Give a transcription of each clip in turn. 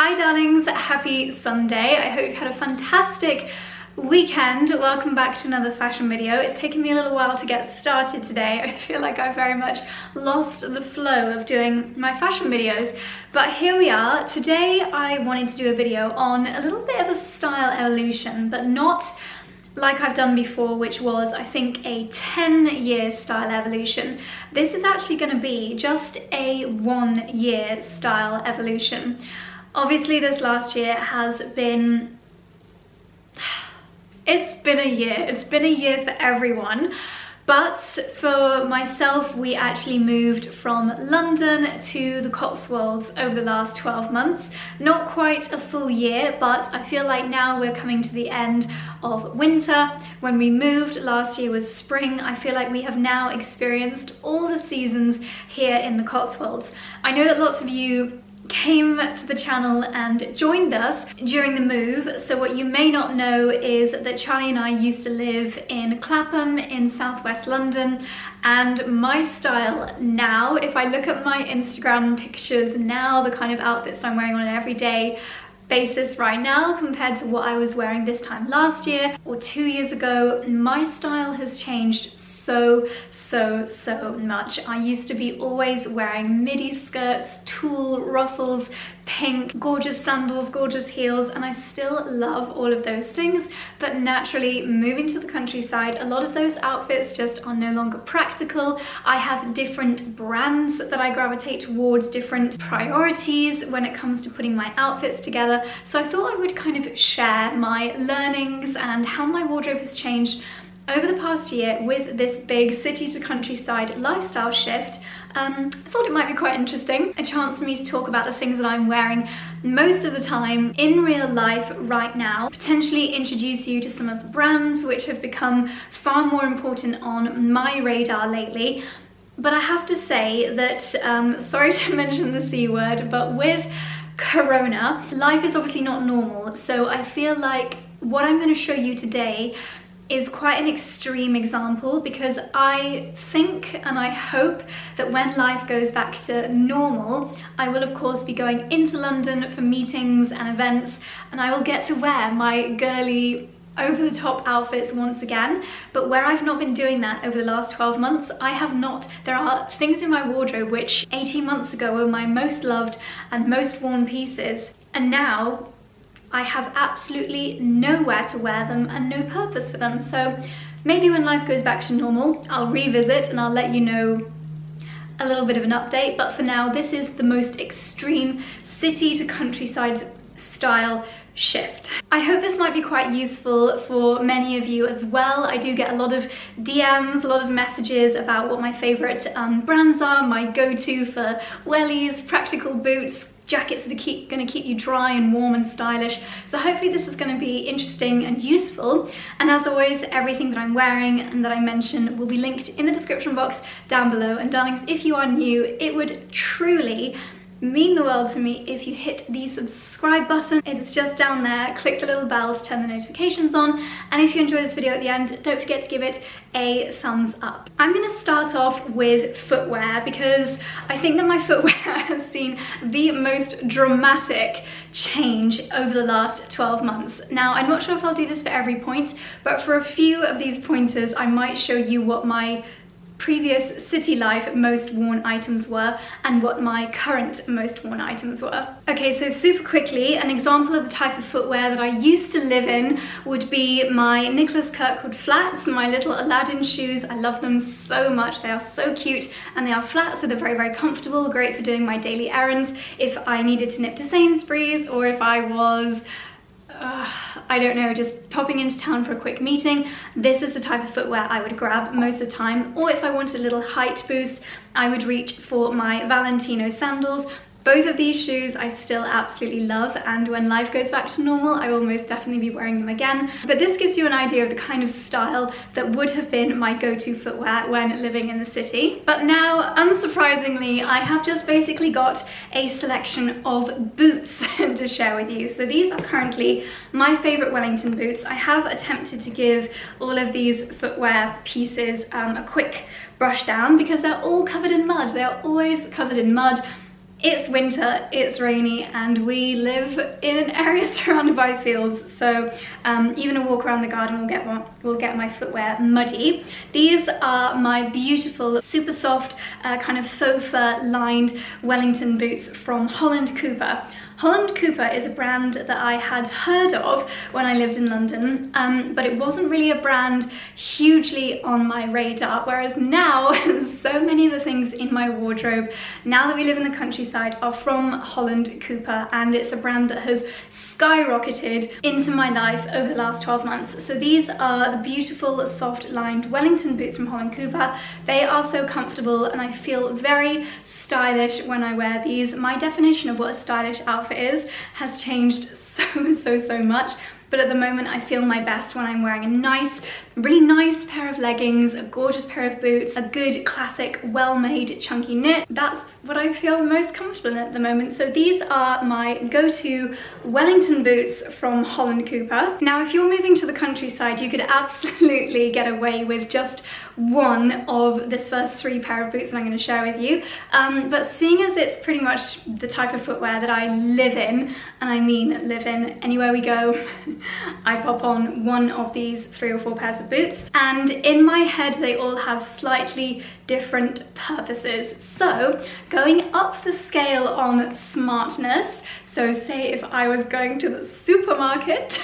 Hi darlings, happy Sunday. I hope you've had a fantastic weekend. Welcome back to another fashion video. It's taken me a little while to get started today. I feel like I very much lost the flow of doing my fashion videos, but here we are. Today I wanted to do a video on a little bit of a style evolution, but not like I've done before, which was, I think, a 10-year style evolution. This is actually going to be just a 1-year style evolution. Obviously, this last year has been... It's been a year. It's been a year for everyone. But for myself, we actually moved from London to the Cotswolds over the last 12 months. Not quite a full year, but I feel like now we're coming to the end of winter. When we moved, last year was spring. I feel like we have now experienced all the seasons here in the Cotswolds. I know that lots of you came to the channel and joined us during the move, so what you may not know is that Charlie and I used to live in Clapham in southwest London, and my style now, if I look at my Instagram pictures now, the kind of outfits I'm wearing on an everyday basis right now compared to what I was wearing this time last year or 2 years ago, my style has changed so much. I used to be always wearing midi skirts, tulle, ruffles, pink, gorgeous sandals, gorgeous heels, and I still love all of those things, but naturally moving to the countryside, a lot of those outfits just are no longer practical. I have different brands that I gravitate towards, different priorities when it comes to putting my outfits together, so I thought I would kind of share my learnings and how my wardrobe has changed over the past year with this big city to countryside lifestyle shift. I thought it might be quite interesting, a chance for me to talk about the things that I'm wearing most of the time in real life right now, potentially introduce you to some of the brands which have become far more important on my radar lately. But I have to say that, sorry to mention the C word, but with Corona, life is obviously not normal, so I feel like what I'm going to show you today is quite an extreme example, because I think and I hope that when life goes back to normal, I will of course be going into London for meetings and events, and I will get to wear my girly over-the-top outfits once again. But where I've not been doing that over the last 12 months, I have not. There are things in my wardrobe which 18 months ago were my most loved and most worn pieces, and now I have absolutely nowhere to wear them and no purpose for them. So maybe when life goes back to normal, I'll revisit and I'll let you know a little bit of an update. But for now, this is the most extreme city to countryside style shift. I hope this might be quite useful for many of you as well. I do get a lot of DMs, a lot of messages about what my favorite brands are, my go-to for wellies, practical boots, jackets that are going to keep you dry and warm and stylish. So hopefully this is going to be interesting and useful. And as always, everything that I'm wearing and that I mention will be linked in the description box down below. And darlings, if you are new, it would truly mean the world to me if you hit the subscribe button. It's just down there. Click the little bell to turn the notifications on, and if you enjoy this video at the end, don't forget to give it a thumbs up. I'm going to start off with footwear because I think that my footwear has seen the most dramatic change over the last 12 months. Now, I'm not sure if I'll do this for every point, but for a few of these pointers I might show you what my previous city life most worn items were and what my current most worn items were. Okay, so super quickly, an example of the type of footwear that I used to live in would be my Nicholas Kirkwood flats, my little Aladdin shoes. I love them so much. They are so cute and they are flat, so they're very comfortable, great for doing my daily errands if I needed to nip to Sainsbury's or if I was I don't know, just popping into town for a quick meeting. This is the type of footwear I would grab most of the time. Or if I wanted a little height boost, I would reach for my Valentino sandals. Both of these shoes I still absolutely love, and when life goes back to normal, I will most definitely be wearing them again. But this gives you an idea of the kind of style that would have been my go-to footwear when living in the city. But now, unsurprisingly, I have just basically got a selection of boots to share with you. So these are currently my favorite Wellington boots. I have attempted to give all of these footwear pieces a quick brush down because they're all covered in mud. They are always covered in mud. It's winter, it's rainy, and we live in an area surrounded by fields, so even a walk around the garden will get my footwear muddy. These are my beautiful, super soft, kind of faux fur lined Wellington boots from Holland Cooper. Holland Cooper is a brand that I had heard of when I lived in London, but it wasn't really a brand hugely on my radar, whereas now so many of the things in my wardrobe, now that we live in the countryside, are from Holland Cooper, and it's a brand that has skyrocketed into my life over the last 12 months. So these are the beautiful soft lined Wellington boots from Holland Cooper. They are so comfortable and I feel very stylish when I wear these. My definition of what a stylish outfit is has changed so much. But at the moment I feel my best when I'm wearing a nice, really nice pair of leggings, a gorgeous pair of boots, a good classic well-made chunky knit. That's what I feel most comfortable in at the moment. So these are my go-to Wellington boots from Holland Cooper. Now if you're moving to the countryside, you could absolutely get away with just one of this first 3 pair of boots that I'm going to share with you, but seeing as it's pretty much the type of footwear that I live in, and I mean live in, anywhere we go I pop on one of these 3 or 4 pairs of boots, and in my head they all have slightly different purposes. So going up the scale on smartness, so say if I was going to the supermarket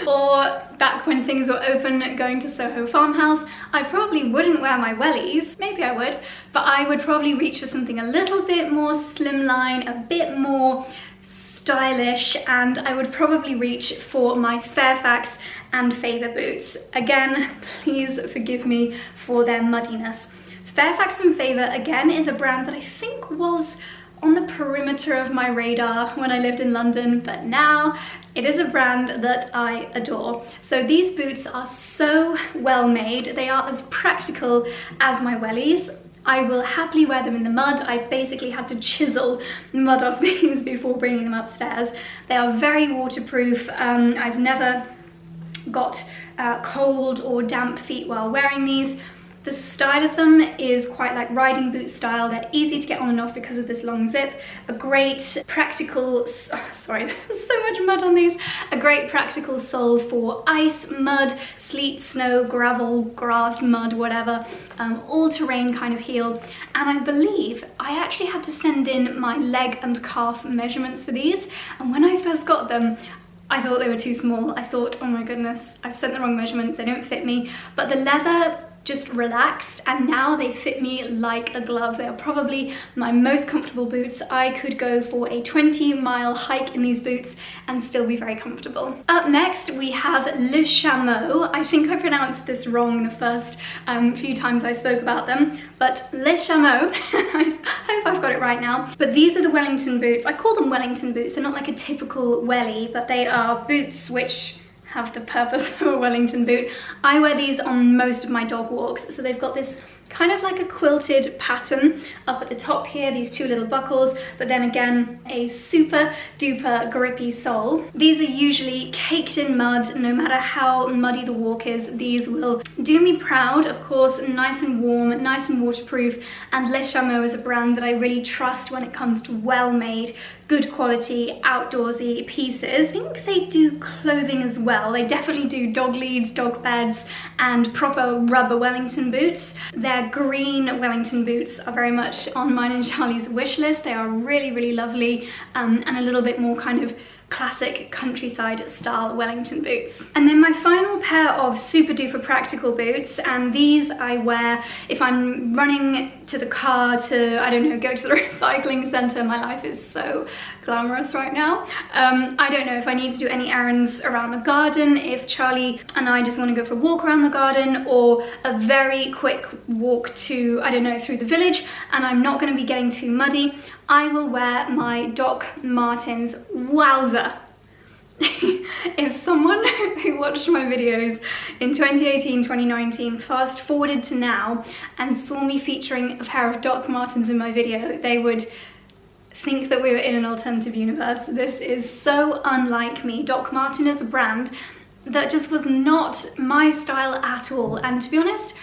or back when things were open going to Soho Farmhouse, I probably wouldn't wear my wellies. Maybe I would, but I would probably reach for something a little bit more slimline, a bit more stylish, and I would probably reach for my Fairfax and Favour boots. Again, please forgive me for their muddiness. Fairfax and Favour, again, is a brand that I think was on the perimeter of my radar when I lived in London, but now it is a brand that I adore. So these boots are so well made. They are as practical as my wellies. I will happily wear them in the mud. I basically had to chisel mud off these before bringing them upstairs. They are very waterproof. I've never got cold or damp feet while wearing these. The style of them is quite like riding boot style. They're easy to get on and off because of this long zip. A great practical, sorry, there's so much mud on these. A great practical sole for ice, mud, sleet, snow, gravel, grass, mud, whatever. All-terrain kind of heel. And I believe I actually had to send in my leg and calf measurements for these. And when I first got them, I thought they were too small. I thought, oh my goodness, I've sent the wrong measurements, they don't fit me. But the leather just relaxed, and now they fit me like a glove. They are probably my most comfortable boots. I could go for a 20-mile hike in these boots and still be very comfortable. Up next we have Le Chameau. I think I pronounced this wrong the first few times I spoke about them, but Le Chameau, I hope I've got it right now. But these are the Wellington boots. I call them Wellington boots. They're not like a typical welly, but they are boots which have the purpose of a Wellington boot. I wear these on most of my dog walks, so they've got this kind of like a quilted pattern up at the top here, these 2 little buckles, but then again a super duper grippy sole. These are usually caked in mud. No matter how muddy the walk is, these will do me proud. Of course, nice and warm, nice and waterproof, and Le Chameau is a brand that I really trust when it comes to well-made, good quality, outdoorsy pieces. I think they do clothing as well. They definitely do dog leads, dog beds, and proper rubber Wellington boots. Their green Wellington boots are very much on mine and Charlie's wish list. They are really, really lovely, and a little bit more kind of classic countryside style Wellington boots. And then my final pair of super duper practical boots, and these I wear if I'm running to the car to, I don't know, go to the recycling centre. My life is so glamorous right now. I don't know if I need to do any errands around the garden, if Charlie and I just want to go for a walk around the garden, or a very quick walk to, I don't know, through the village, and I'm not going to be getting too muddy. I will wear my Doc Martens. Wowza! If someone who watched my videos in 2018, 2019 fast forwarded to now and saw me featuring a pair of Doc Martens in my video, they would think that we were in an alternative universe. This is so unlike me. Doc Marten is a brand that just was not my style at all, and to be honest,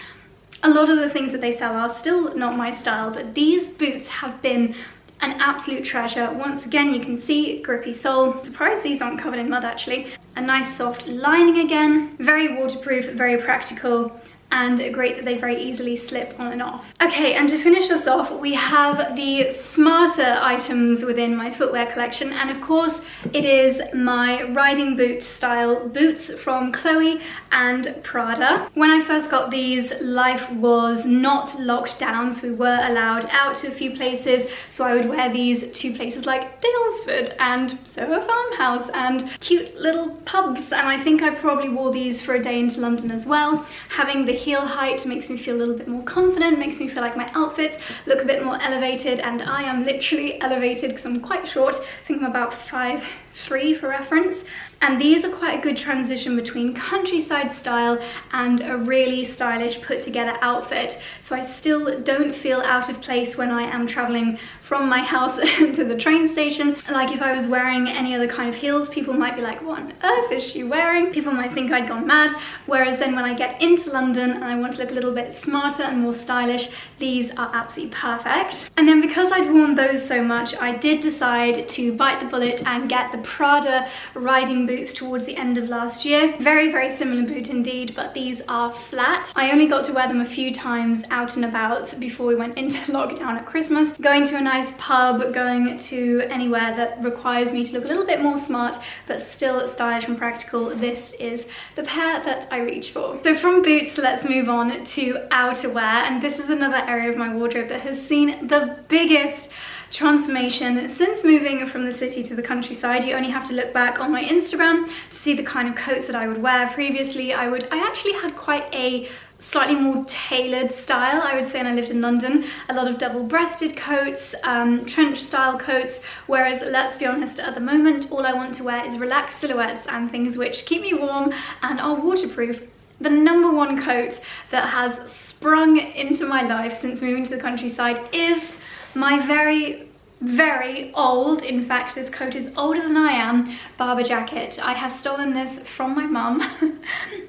a lot of the things that they sell are still not my style, but these boots have been an absolute treasure. Once again, you can see grippy sole. Surprised these aren't covered in mud actually. A nice soft lining again. Very waterproof, very practical, and great that they very easily slip on and off. Okay, and to finish us off, we have the smarter items within my footwear collection, and of course it is my riding boot style boots from Chloe and Prada. When I first got these, life was not locked down, so we were allowed out to a few places, so I would wear these to places like Dalesford and Soho Farmhouse and cute little pubs, and I think I probably wore these for a day into London as well. Having the heel height makes me feel a little bit more confident, makes me feel like my outfits look a bit more elevated, and I am literally elevated because I'm quite short. I think I'm about 5'3" for reference. And these are quite a good transition between countryside style and a really stylish put together outfit. So I still don't feel out of place when I am traveling from my house to the train station. Like if I was wearing any other kind of heels, people might be like, what on earth is she wearing? People might think I'd gone mad. Whereas then when I get into London and I want to look a little bit smarter and more stylish, these are absolutely perfect. And then because I'd worn those so much, I did decide to bite the bullet and get the Prada riding boots towards the end of last year. Very, very similar boot indeed, but these are flat. I only got to wear them a few times out and about before we went into lockdown at Christmas. Going to a nice pub, going to anywhere that requires me to look a little bit more smart, but still stylish and practical, this is the pair that I reach for. So from boots, let's move on to outerwear, and this is another area of my wardrobe that has seen the biggest transformation since moving from the city to the countryside. You only have to look back on my Instagram to see the kind of coats that I would wear. Previously, I actually had quite a slightly more tailored style, I would say, when I lived in London. A lot of double-breasted coats, trench style coats, whereas let's be honest, at the moment all I want to wear is relaxed silhouettes and things which keep me warm and are waterproof. The number one coat that has sprung into my life since moving to the countryside is my very, very old, in fact this coat is older than I am, Barbour jacket. I have stolen this from my mum.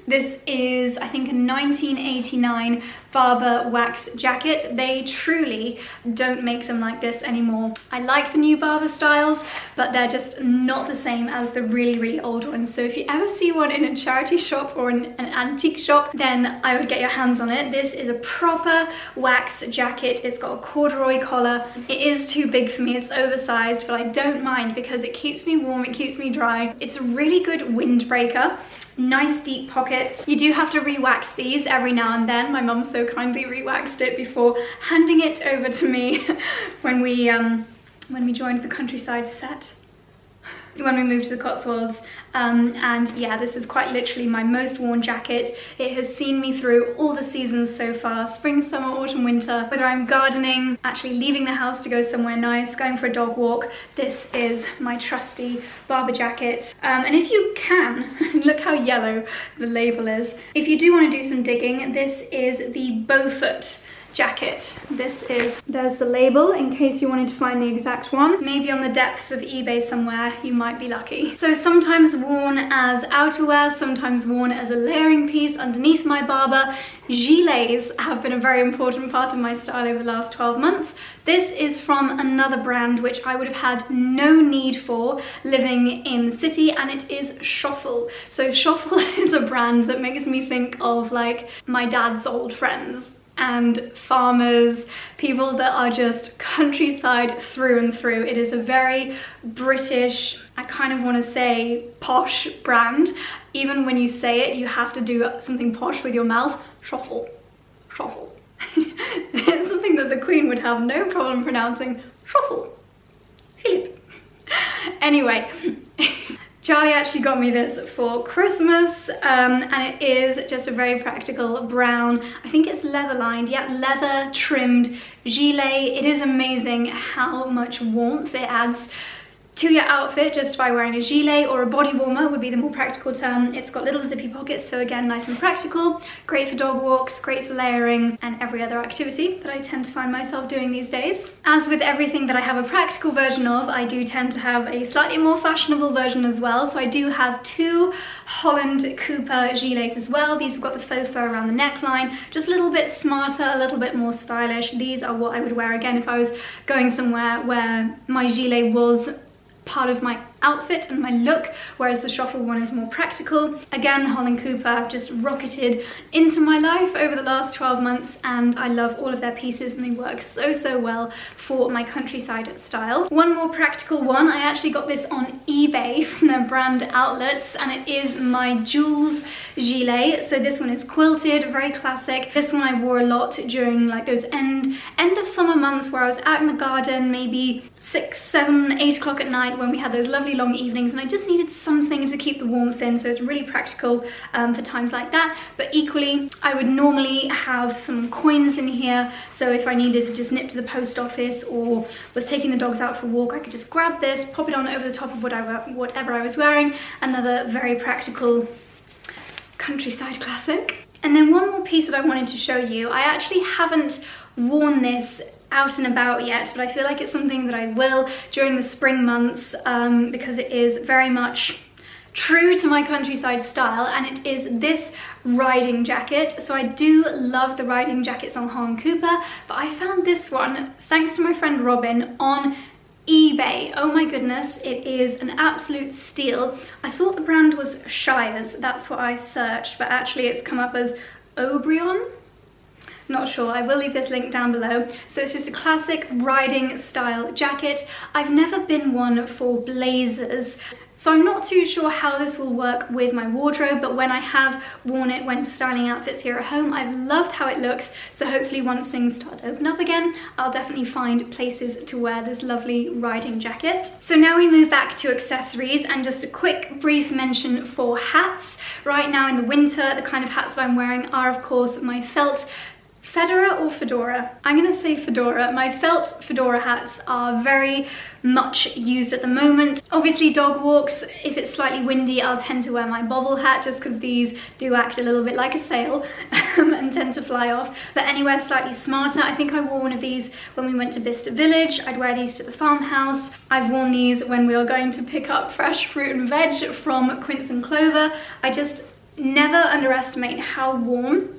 This is, I think, a 1989 Barbour wax jacket. They truly don't make them like this anymore. I like the new Barbour styles, but they're just not the same as the really, really old ones. So if you ever see one in a charity shop or an antique shop, then I would get your hands on it. This is a proper wax jacket. It's got a corduroy collar. It is too big for me, it's oversized, but I don't mind because it keeps me warm, it keeps me dry. It's a really good windbreaker. Nice deep pockets. You do have to re-wax these every now and then. My mum so kindly re-waxed it before handing it over to me when we joined the countryside set. When we moved to the Cotswolds, and yeah, this is quite literally my most worn jacket. It has seen me through all the seasons so far, spring, summer, autumn, winter. Whether I'm gardening, actually leaving the house to go somewhere nice, going for a dog walk, this is my trusty Barbour jacket. And if you can, look how yellow the label is. If you do want to do some digging, this is the Beaufort jacket. There's the label in case you wanted to find the exact one. Maybe on the depths of eBay somewhere, you might be lucky. So sometimes worn as outerwear, sometimes worn as a layering piece underneath my Barbour, gilets have been a very important part of my style over the last 12 months. This is from another brand which I would have had no need for living in the city, and it is Schoffel. So Schoffel is a brand that makes me think of like my dad's old friends and farmers, people that are just countryside through and through. It is a very British, I kind of want to say posh brand. Even when you say it, you have to do something posh with your mouth. Schoffel, Schoffel. It's something that the Queen would have no problem pronouncing. Schoffel, Philip. Anyway. Charlie actually got me this for Christmas, and it is just a very practical brown, I think it's leather lined, yeah, leather trimmed gilet. It is amazing how much warmth it adds to your outfit just by wearing a gilet, or a body warmer would be the more practical term. It's got little zippy pockets, so again, nice and practical, great for dog walks, great for layering, and every other activity that I tend to find myself doing these days. As with everything that I have a practical version of, I do tend to have a slightly more fashionable version as well. So I do have two Holland Cooper gilets as well. These have got the faux fur around the neckline, just a little bit smarter, a little bit more stylish. These are what I would wear again if I was going somewhere where my gilet was part of my outfit and my look, whereas the Shuffle one is more practical. Again, Holland Cooper just rocketed into my life over the last 12 months, and I love all of their pieces and they work so well for my countryside style. One more practical one, I actually got this on eBay from their brand outlets, and it is my Jules gilet. So this one is quilted, very classic. This one I wore a lot during like those end of summer months where I was out in the garden, maybe 6, 7, 8 o'clock at night when we had those lovely long evenings, and I just needed something to keep the warmth in, so it's really practical for times like that. But equally, I would normally have some coins in here, so if I needed to just nip to the post office or was taking the dogs out for a walk, I could just grab this, pop it on over the top of whatever I was wearing. Another very practical countryside classic. And then one more piece that I wanted to show you. I actually haven't worn this out and about yet, but I feel like it's something that I will during the spring months because it is very much true to my countryside style, and it is this riding jacket. So I do love the riding jackets on Holland Cooper, but I found this one thanks to my friend Robin on eBay. Oh my goodness, it is an absolute steal. I thought the brand was Shires, that's what I searched, but actually it's come up as Obrion. Not sure, I will leave this link down below. So it's just a classic riding style jacket. I've never been one for blazers, so I'm not too sure how this will work with my wardrobe, but when I have worn it when styling outfits here at home, I've loved how it looks. So hopefully once things start to open up again, I'll definitely find places to wear this lovely riding jacket. So now we move back to accessories, and just a quick brief mention for hats. Right now in the winter, the kind of hats that I'm wearing are of course my felt fedora or fedora? I'm gonna say fedora. My felt fedora hats are very much used at the moment. Obviously dog walks, if it's slightly windy, I'll tend to wear my bobble hat just because these do act a little bit like a sail and tend to fly off. But anywhere slightly smarter, I think I wore one of these when we went to Bicester Village. I'd wear these to the farmhouse. I've worn these when we were going to pick up fresh fruit and veg from Quince and Clover. I just never underestimate how warm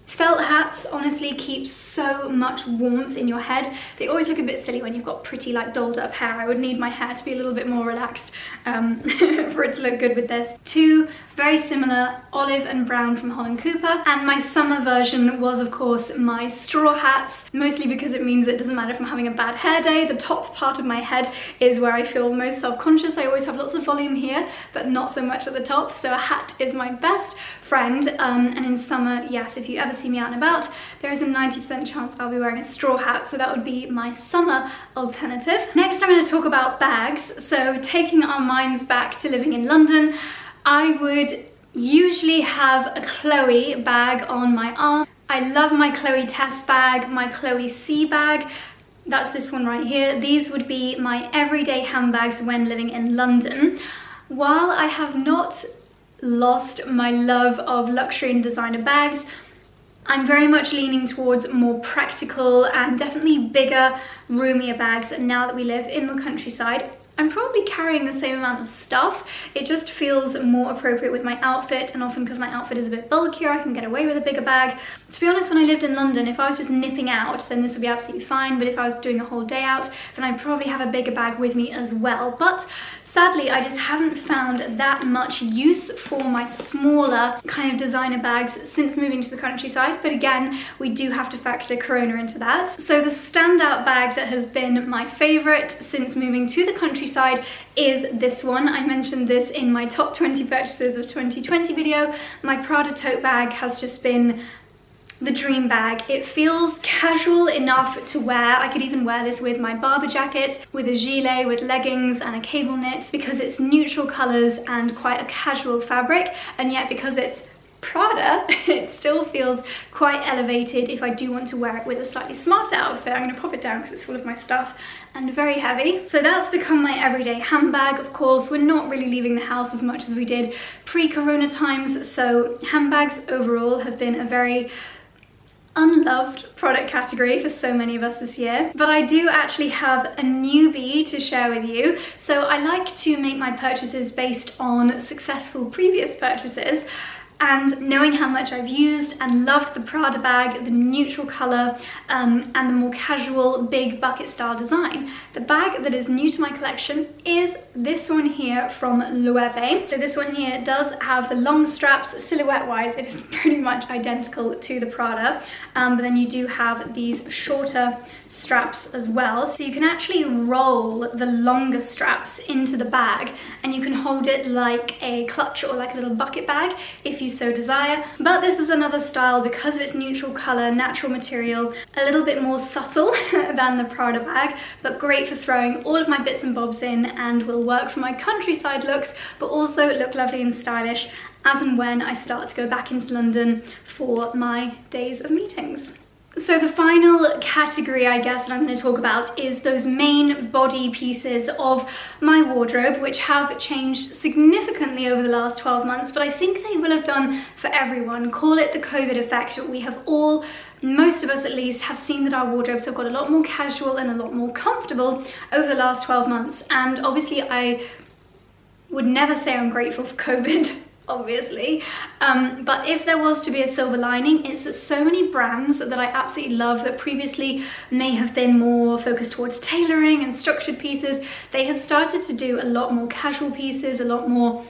felt hats honestly keep so much warmth in your head. They always look a bit silly when you've got pretty like dolled up hair. I would need my hair to be a little bit more relaxed for it to look good with this. Two very similar, olive and brown from Holland Cooper. And my summer version was of course my straw hats, mostly because it means it doesn't matter if I'm having a bad hair day. The top part of my head is where I feel most self-conscious. I always have lots of volume here, but not so much at the top. So a hat is my best friend. And in summer, yes, if you ever see me out and about, there is a 90% chance I'll be wearing a straw hat, so that would be my summer alternative. Next I'm going to talk about bags. So taking our minds back to living in London, I would usually have a Chloe bag on my arm. I love my Chloe Test bag, my Chloe C bag. That's this one right here. These would be my everyday handbags when living in London. While I have not lost my love of luxury and designer bags, I'm very much leaning towards more practical and definitely bigger, roomier bags now that we live in the countryside. I'm probably carrying the same amount of stuff. It just feels more appropriate with my outfit, and often because my outfit is a bit bulkier, I can get away with a bigger bag. To be honest, when I lived in London, if I was just nipping out, then this would be absolutely fine, but if I was doing a whole day out, then I'd probably have a bigger bag with me as well. But sadly, I just haven't found that much use for my smaller kind of designer bags since moving to the countryside. But again, we do have to factor Corona into that. So the standout bag that has been my favorite since moving to the countryside is this one. I mentioned this in my top 20 purchases of 2020 video. My Prada tote bag has just been the dream bag. It feels casual enough to wear. I could even wear this with my Barber jacket, with a gilet, with leggings and a cable knit, because it's neutral colors and quite a casual fabric, and yet because it's Prada, it still feels quite elevated if I do want to wear it with a slightly smarter outfit. I'm going to pop it down because it's full of my stuff and very heavy. So that's become my everyday handbag. Of course, we're not really leaving the house as much as we did pre-corona times, so handbags overall have been a very unloved product category for so many of us this year. But I do actually have a newbie to share with you. So I like to make my purchases based on successful previous purchases. And knowing how much I've used and loved the Prada bag, the neutral colour, and the more casual big bucket style design, the bag that is new to my collection is this one here from Loewe. So this one here does have the long straps. Silhouette wise, it is pretty much identical to the Prada, but then you do have these shorter straps as well. So you can actually roll the longer straps into the bag and you can hold it like a clutch or like a little bucket bag if you so desire. But this is another style because of its neutral color, natural material, a little bit more subtle than the Prada bag, but great for throwing all of my bits and bobs in and will work for my countryside looks, but also look lovely and stylish as and when I start to go back into London for my days of meetings. So the final category, I guess, that I'm going to talk about is those main body pieces of my wardrobe, which have changed significantly over the last 12 months, but I think they will have done for everyone. Call it the COVID effect. We have all, most of us at least, have seen that our wardrobes have got a lot more casual and a lot more comfortable over the last 12 months. And obviously I would never say I'm grateful for COVID, obviously, but if there was to be a silver lining, it's that so many brands that I absolutely love that previously may have been more focused towards tailoring and structured pieces, they have started to do a lot more casual pieces, a lot more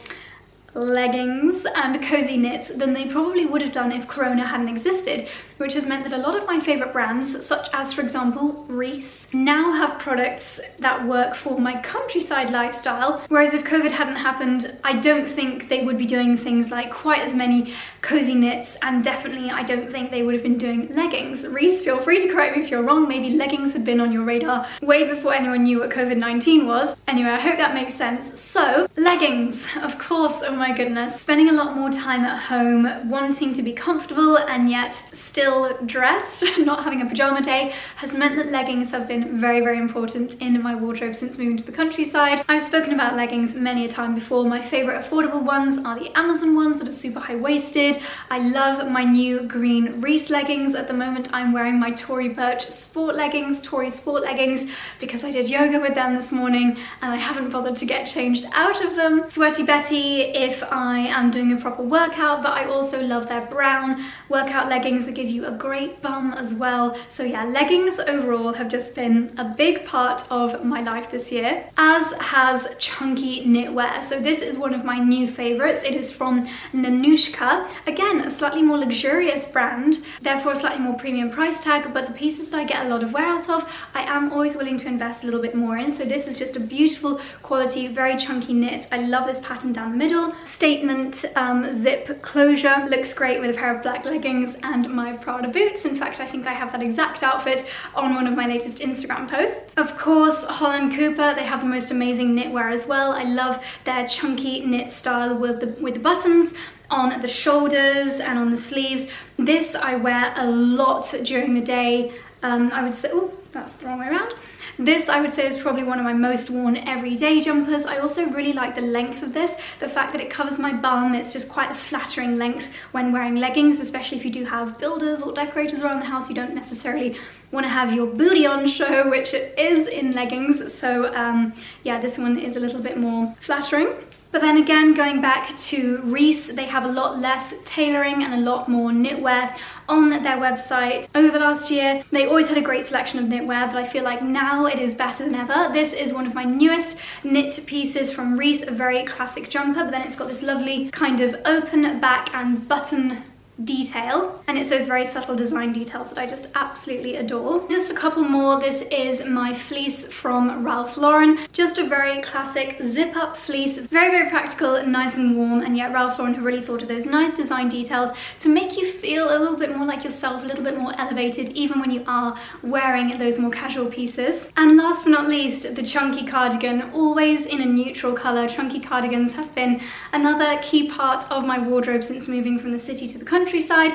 leggings and cozy knits than they probably would have done if Corona hadn't existed, which has meant that a lot of my favorite brands, such as for example Reiss, now have products that work for my countryside lifestyle, whereas if COVID hadn't happened, I don't think they would be doing things like quite as many cozy knits, and definitely I don't think they would have been doing leggings. Reiss, feel free to correct me if you're wrong, maybe leggings had been on your radar way before anyone knew what COVID-19 was. Anyway, I hope that makes sense. So leggings, of course, oh my goodness, spending a lot more time at home, wanting to be comfortable and yet still dressed, not having a pajama day, has meant that leggings have been very, very important in my wardrobe since moving to the countryside. I've spoken about leggings many a time before. My favorite affordable ones are the Amazon ones that are super high-waisted. I love my new green Reiss leggings. At the moment I'm wearing my Tory Burch sport leggings, Tory sport leggings, because I did yoga with them this morning and I haven't bothered to get changed out of them. Sweaty Betty if I am doing a proper workout, but I also love their brown workout leggings that give you a great bum as well. So yeah, leggings overall have just been a big part of my life this year, as has chunky knitwear. So this is one of my new favorites. It is from Nanushka. Again, a slightly more luxurious brand, therefore a slightly more premium price tag, but the pieces that I get a lot of wear out of, I am always willing to invest a little bit more in. So this is just a beautiful quality, very chunky knit. I love this pattern down the middle. Statement zip closure, looks great with a pair of black leggings and my Prada boots. In fact, I think I have that exact outfit on one of my latest Instagram posts. Of course, Holland Cooper, they have the most amazing knitwear as well. I love their chunky knit style with the buttons on the shoulders and on the sleeves. This I wear a lot during the day. I would say, oh, that's the wrong way around. This I would say is probably one of my most worn everyday jumpers. I also really like the length of this, the fact that it covers my bum. It's just quite a flattering length when wearing leggings, especially if you do have builders or decorators around the house. You don't necessarily want to have your booty on show, which it is in leggings. So yeah, this one is a little bit more flattering. But then again, going back to Reiss, they have a lot less tailoring and a lot more knitwear on their website. Over the last year, they always had a great selection of knitwear, but I feel like now it is better than ever. This is one of my newest knit pieces from Reiss, a very classic jumper, but then it's got this lovely kind of open back and button detail, and it's those very subtle design details that I just absolutely adore. Just a couple more. This is my fleece from Ralph Lauren, just a very classic zip up fleece, very practical, nice and warm, and yet Ralph Lauren have really thought of those nice design details to make you feel a little bit more like yourself, a little bit more elevated even when you are wearing those more casual pieces. And last but not least, the chunky cardigan, always in a neutral color. Chunky cardigans have been another key part of my wardrobe since moving from the city to the countryside.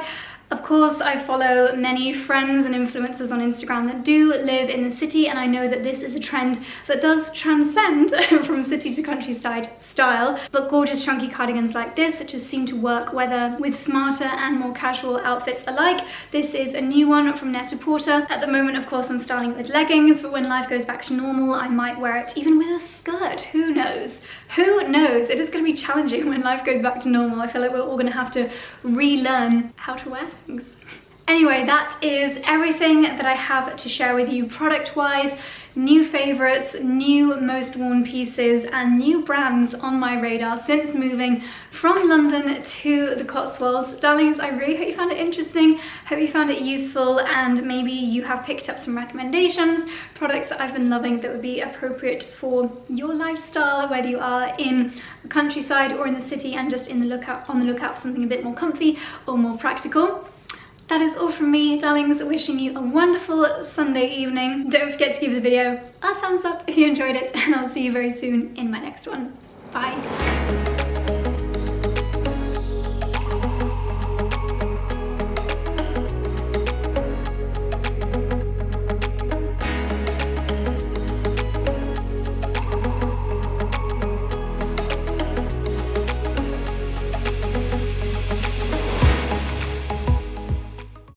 Of course, I follow many friends and influencers on Instagram that do live in the city, and I know that this is a trend that does transcend from city to countryside style, but gorgeous chunky cardigans like this just seem to work whether with smarter and more casual outfits alike. This is a new one from Net-a-Porter. At the moment, of course, I'm styling it with leggings, but when life goes back to normal, I might wear it even with a skirt. Who knows? Who knows? It is going to be challenging when life goes back to normal. I feel like we're all going to have to relearn how to wear things. Anyway, that is everything that I have to share with you product-wise. New favorites, new most worn pieces, and new brands on my radar since moving from London to the Cotswolds. Darlings, I really hope you found it interesting, hope you found it useful, and maybe you have picked up some recommendations, products that I've been loving that would be appropriate for your lifestyle, whether you are in the countryside or in the city and just on the lookout for something a bit more comfy or more practical. That is all from me, darlings. Wishing you a wonderful Sunday evening. Don't forget to give the video a thumbs up if you enjoyed it, and I'll see you very soon in my next one. Bye.